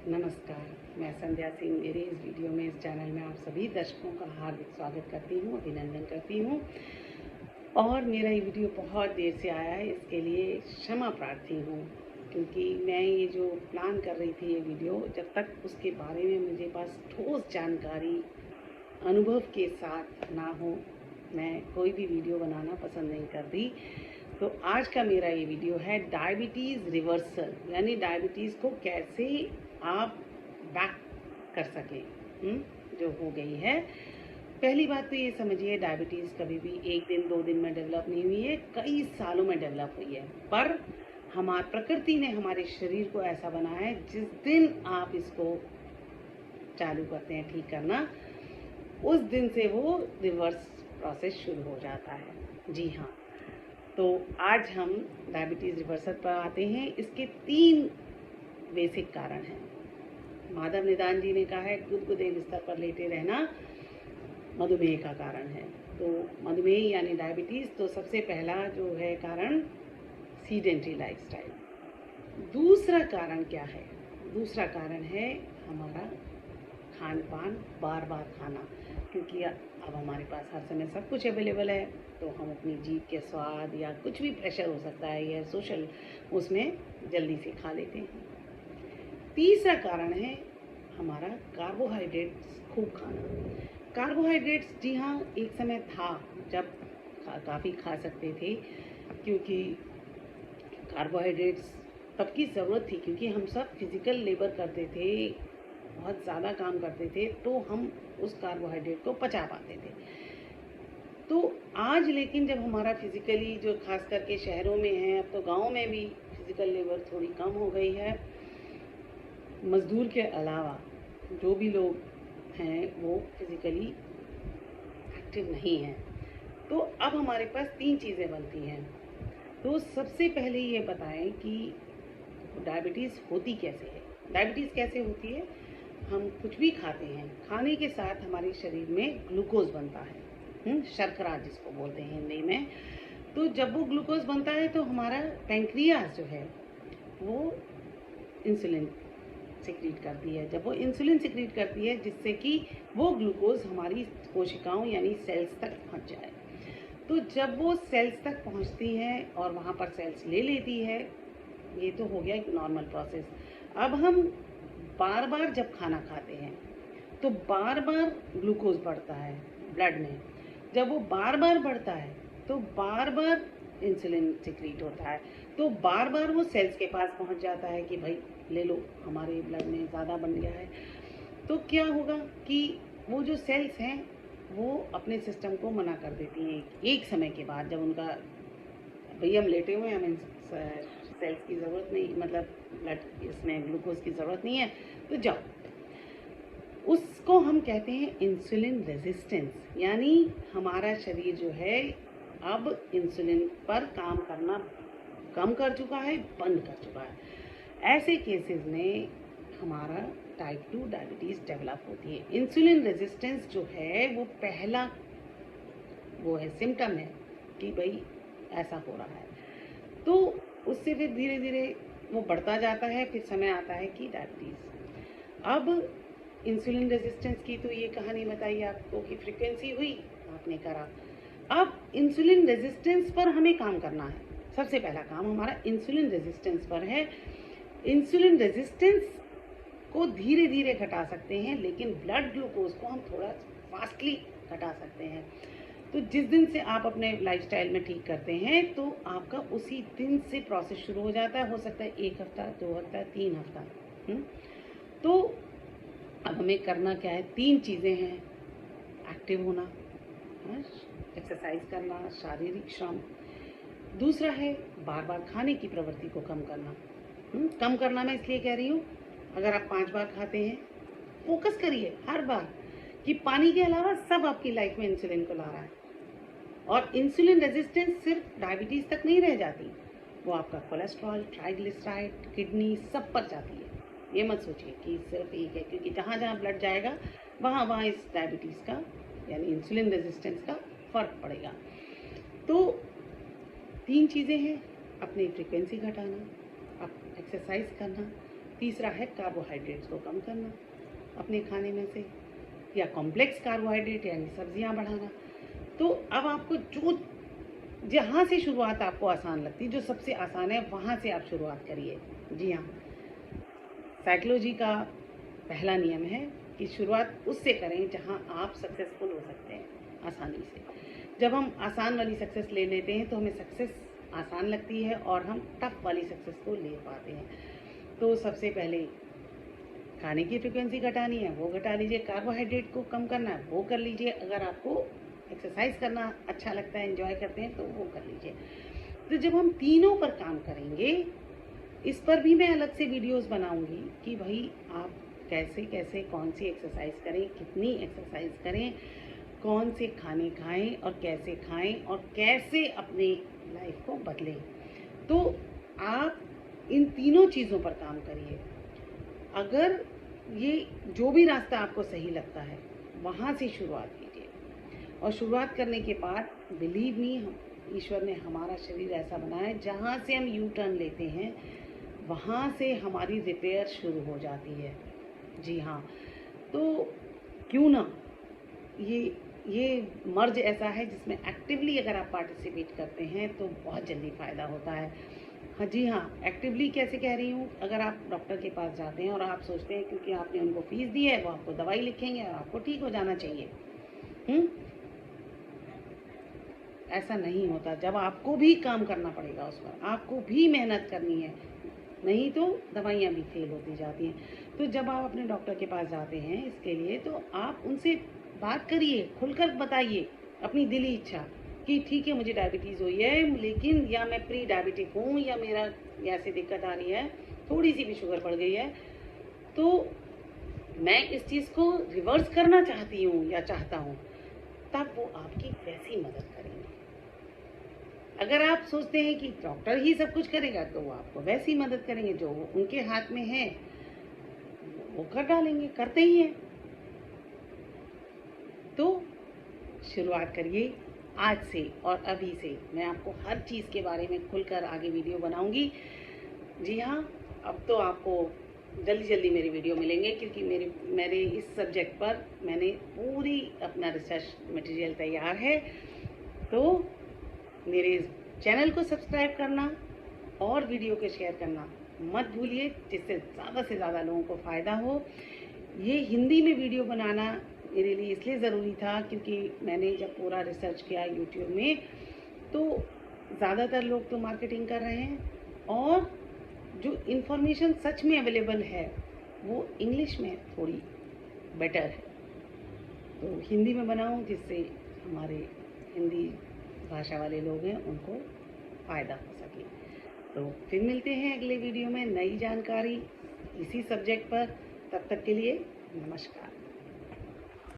नमस्कार, मैं संध्या सिंह। मेरे इस वीडियो में, इस चैनल में आप सभी दर्शकों का हार्दिक स्वागत करती हूँ, अभिनंदन करती हूँ। और मेरा ये वीडियो बहुत देर से आया है, इसके लिए क्षमा प्रार्थी हूँ, क्योंकि मैं ये जो प्लान कर रही थी ये वीडियो, जब तक उसके बारे में मुझे पास ठोस जानकारी अनुभव के साथ ना हो, मैं कोई भी वीडियो बनाना पसंद नहीं करती। तो आज का मेरा ये वीडियो है डायबिटीज़ रिवर्सल, यानी डायबिटीज़ को कैसे आप बैक कर सकें जो हो गई है। पहली बात तो ये समझिए, डायबिटीज़ कभी भी एक दिन दो दिन में डेवलप नहीं हुई है, कई सालों में डेवलप हुई है। पर हमारी प्रकृति ने हमारे शरीर को ऐसा बनाया है, जिस दिन आप इसको चालू करते हैं ठीक करना, उस दिन से वो रिवर्स प्रोसेस शुरू हो जाता है। जी हाँ, तो आज हम डायबिटीज़ रिवर्सल पर आते हैं। इसके 3 बेसिक कारण हैं। माधव निदान जी ने कहा है, गुदगुदे बिस्तर पर लेटे रहना मधुमेह का कारण है। तो मधुमेह यानी डायबिटीज़, तो सबसे पहला जो है कारण, सीडेंट्री लाइफस्टाइल। दूसरा कारण क्या है? दूसरा कारण है हमारा खान पान, बार बार खाना, क्योंकि अब हमारे पास हर समय सब कुछ अवेलेबल है, तो हम अपनी जीभ के स्वाद या कुछ भी प्रेशर हो सकता है या सोशल, उसमें जल्दी से खा लेते हैं। तीसरा कारण है हमारा कार्बोहाइड्रेट्स खूब खाना। कार्बोहाइड्रेट्स, जी हाँ, एक समय था जब काफ़ी खा सकते थे, क्योंकि कार्बोहाइड्रेट्स तब की ज़रूरत थी, क्योंकि हम सब फिज़िकल लेबर करते थे, बहुत ज़्यादा काम करते थे, तो हम उस कार्बोहाइड्रेट को पचा पाते थे। तो आज लेकिन जब हमारा फिज़िकली, जो खास करके शहरों में है, अब तो गाँव में भी फिज़िकल लेबर थोड़ी कम हो गई है, मज़दूर के अलावा जो भी लोग हैं वो फिज़िकली एक्टिव नहीं हैं। तो अब हमारे पास 3 चीज़ें बनती हैं। तो सबसे पहले ये बताएं कि डायबिटीज़ होती कैसे है। डायबिटीज़ कैसे होती है? हम कुछ भी खाते हैं, खाने के साथ हमारे शरीर में ग्लूकोज बनता है, शर्करा जिसको बोलते हैं हिंदी में। तो जब वो ग्लूकोज बनता है तो हमारा पैंक्रियाज जो है वो इंसुलिन सिक्रीट करती है। जब वो इंसुलिन सिक्रीट करती है, जिससे कि वो ग्लूकोज हमारी कोशिकाओं यानी सेल्स तक पहुंच जाए। तो जब वो सेल्स तक पहुंचती है और वहाँ पर सेल्स ले लेती है, ये तो हो गया एक नॉर्मल प्रोसेस। अब हम बार बार जब खाना खाते हैं तो बार बार ग्लूकोज बढ़ता है ब्लड में। जब वो बार बार बढ़ता है तो बार बार इंसुलिन सिक्रीट होता है, तो बार बार वो सेल्स के पास पहुंच जाता है कि भाई ले लो, हमारे ब्लड में ज़्यादा बन गया है। तो क्या होगा कि वो जो सेल्स हैं वो अपने सिस्टम को मना कर देती हैं एक समय के बाद, जब उनका भई हम लेटे हुए हैं, हमें सेल्स की ज़रूरत नहीं, मतलब ब्लड इसमें ग्लूकोज की ज़रूरत नहीं है, तो जाओ। उसको हम कहते हैं इंसुलिन रेजिस्टेंस, यानी हमारा शरीर जो है अब इंसुलिन पर काम करना कम कर चुका है, बंद कर चुका है। ऐसे केसेस में हमारा टाइप 2 डायबिटीज़ डेवलप होती है। इंसुलिन रेजिस्टेंस जो है वो पहला वो है सिम्टम है कि भाई ऐसा हो रहा है। तो उससे फिर धीरे धीरे वो बढ़ता जाता है, फिर समय आता है कि डायबिटीज़। अब इंसुलिन रेजिस्टेंस की तो ये कहानी बताई आपको कि फ्रीक्वेंसी हुई, आपने करा। अब इंसुलिन रेजिस्टेंस पर हमें काम करना है। सबसे पहला काम हमारा इंसुलिन रेजिस्टेंस पर है। इंसुलिन रेजिस्टेंस को धीरे धीरे घटा सकते हैं, लेकिन ब्लड ग्लूकोज को हम थोड़ा फास्टली घटा सकते हैं। तो जिस दिन से आप अपने लाइफस्टाइल में ठीक करते हैं, तो आपका उसी दिन से प्रोसेस शुरू हो जाता है। हो सकता है 1 हफ्ता, 2 हफ्ता, 3 हफ्ता। तो अब हमें करना क्या है? 3 चीज़ें हैं। एक्टिव होना, एक्सरसाइज करना, शारीरिक श्रम। दूसरा है बार बार खाने की प्रवृत्ति को कम करना। कम करना मैं इसलिए कह रही हूँ, अगर आप 5 बार खाते हैं, फोकस करिए हर बार कि पानी के अलावा सब आपकी लाइफ में इंसुलिन को ला रहा है। और इंसुलिन रेजिस्टेंस सिर्फ डायबिटीज़ तक नहीं रह जाती, वो आपका कोलेस्ट्रॉल, ट्राइग्लिसराइड, किडनी सब पर जाती है। ये मत सोचिए कि सिर्फ एक है, क्योंकि जहाँ जहाँ ब्लड जाएगा वहाँ वहाँ इस डायबिटीज़ का यानी इंसुलिन रेजिस्टेंस का फ़र्क पड़ेगा। तो 3 चीज़ें हैं, अपनी फ्रीक्वेंसी घटाना, एक्सरसाइज करना तीसरा है कार्बोहाइड्रेट्स को कम करना अपने खाने में से, या कॉम्प्लेक्स कार्बोहाइड्रेट यानी सब्जियां बढ़ाना। तो अब आपको जो जहाँ से शुरुआत आपको आसान लगती, जो सबसे आसान है वहाँ से आप शुरुआत करिए। जी हाँ, साइकोलॉजी का पहला नियम है कि शुरुआत उससे करें जहाँ आप सक्सेसफुल हो सकते हैं आसानी से। जब हम आसान वाली सक्सेस ले लेते हैं तो हमें सक्सेस आसान लगती है और हम टफ वाली सक्सेस को ले पाते हैं। तो सबसे पहले खाने की फ्रिक्वेंसी घटानी है, वो घटा लीजिए। कार्बोहाइड्रेट को कम करना है, वो कर लीजिए। अगर आपको एक्सरसाइज करना अच्छा लगता है, एंजॉय करते हैं, तो वो कर लीजिए। तो जब हम तीनों पर काम करेंगे, इस पर भी मैं अलग से वीडियोस बनाऊंगी कि भाई आप कैसे कैसे कौन सी एक्सरसाइज करें, कितनी एक्सरसाइज करें, कौन से खाने खाएं और कैसे खाएं और कैसे अपनी लाइफ को बदलें। तो आप इन तीनों चीज़ों पर काम करिए। अगर ये जो भी रास्ता आपको सही लगता है वहाँ से शुरुआत कीजिए, और शुरुआत करने के बाद बिलीव मी, ईश्वर ने हमारा शरीर ऐसा बनाया है जहाँ से हम यू टर्न लेते हैं वहाँ से हमारी रिपेयर शुरू हो जाती है। जी हाँ, तो क्यों ना ये मर्ज ऐसा है जिसमें एक्टिवली अगर आप पार्टिसिपेट करते हैं तो बहुत जल्दी फ़ायदा होता है। हाँ जी हाँ, एक्टिवली कैसे कह रही हूँ, अगर आप डॉक्टर के पास जाते हैं और आप सोचते हैं क्योंकि आपने उनको फीस दी है वो आपको दवाई लिखेंगे और आपको ठीक हो जाना चाहिए, ऐसा नहीं होता। जब आपको भी काम करना पड़ेगा उस पर, आपको भी मेहनत करनी है, नहीं तो दवाइयाँ भी फेल होती जाती हैं। तो जब आप अपने डॉक्टर के पास जाते हैं इसके लिए, तो आप उनसे बात करिए, खुलकर बताइए अपनी दिली इच्छा कि ठीक है मुझे डायबिटीज़ हुई है, लेकिन या मैं प्री डायबिटिक हूँ, या मेरा ऐसी दिक्कत आ रही है, थोड़ी सी भी शुगर बढ़ गई है, तो मैं इस चीज़ को रिवर्स करना चाहती हूँ या चाहता हूँ, तब वो आपकी वैसी मदद करेंगे। अगर आप सोचते हैं कि डॉक्टर ही सब कुछ करेगा तो वो आपको वैसी मदद करेंगे, जो उनके हाथ में है वो कर डालेंगे, करते ही हैं। तो शुरुआत करिए आज से और अभी से। मैं आपको हर चीज़ के बारे में खुलकर आगे वीडियो बनाऊंगी। जी हाँ, अब तो आपको जल्दी जल्दी मेरे वीडियो मिलेंगे, क्योंकि मेरे इस सब्जेक्ट पर मैंने पूरी अपना रिसर्च मटेरियल तैयार है। तो मेरे चैनल को सब्सक्राइब करना और वीडियो को शेयर करना मत भूलिए, जिससे ज़्यादा से ज़्यादा लोगों को फ़ायदा हो। ये हिंदी में वीडियो बनाना मेरे लिए इसलिए ज़रूरी था क्योंकि मैंने जब पूरा रिसर्च किया यूट्यूब में, तो ज़्यादातर लोग तो मार्केटिंग कर रहे हैं और जो इन्फॉर्मेशन सच में अवेलेबल है वो इंग्लिश में थोड़ी बेटर है। तो हिंदी में बनाऊं जिससे हमारे हिंदी भाषा वाले लोग हैं उनको फ़ायदा हो सके। तो फिर मिलते हैं अगले वीडियो में नई जानकारी इसी सब्जेक्ट पर। तब तक के लिए नमस्कार।